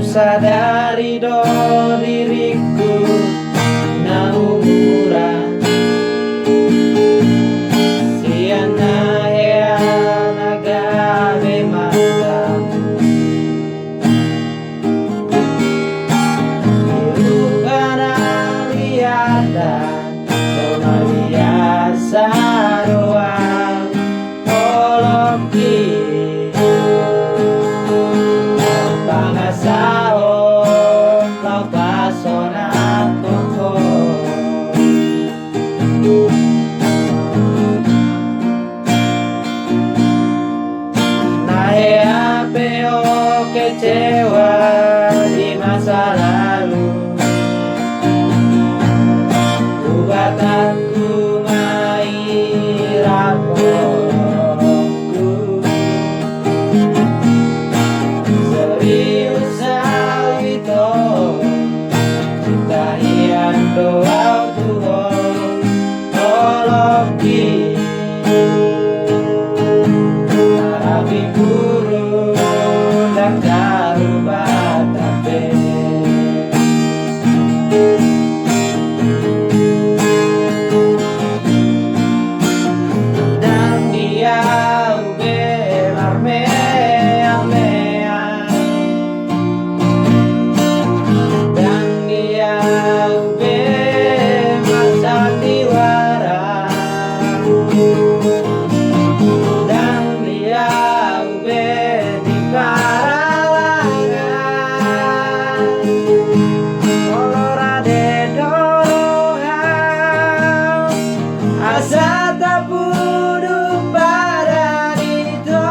sadari do diriku na umura siana hea nagabe mata irugana liada toma biasa doang oloki kecewa di masa lalu buat aku raporku serius itu cinta yang doa Tuhan toloki Rabi guru dan karubatape dan dia ube marmea dan dia ube masatiwara dan dia ube di Paralangan olorade dorongan asa tak puduk pada itu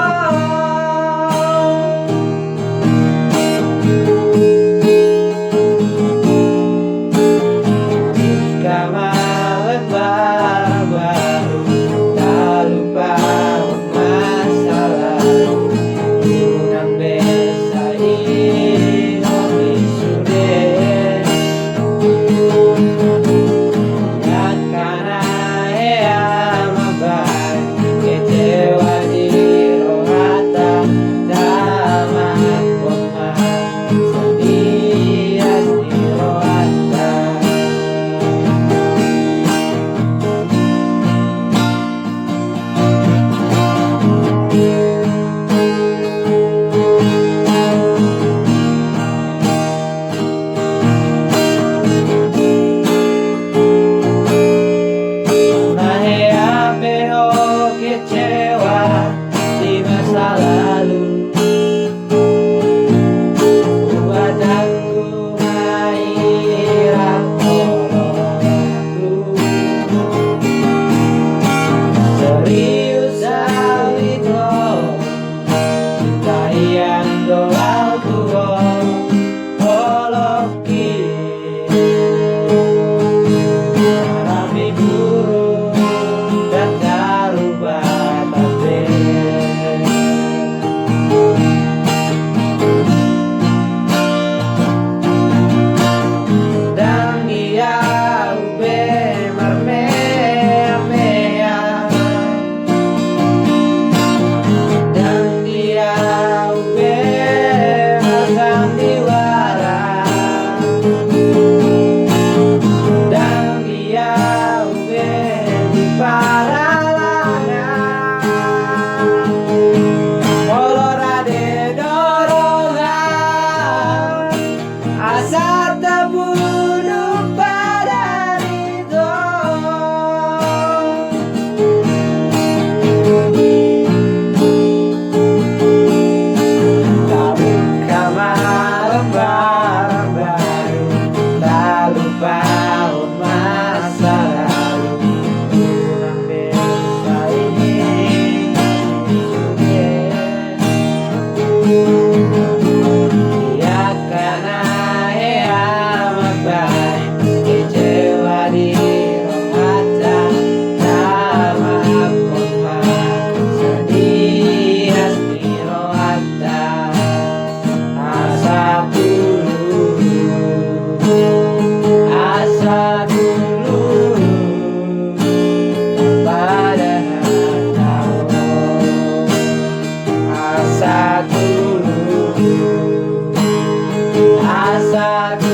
jika malam baru tak lupa masa lalu unang besa inomi sude yang kana ea mabai kecewa di rohata dama koma sedih di rohata kecewa di masa lalu buat aku raporku serius itu cinta yang doa Tuhan toloki Rabi guru dan karubatape dan dia ube marmea dan dia ube masandiwara dan dia ube di Paralangan olorade dorongan asa tak puduk pada itu tak buka malam baru tak lupa masa lalu unang besa ini ya kana ea mabai kecewa di rohata dama koma sedih di rohata asa dulu pada tahu asa dulu Saat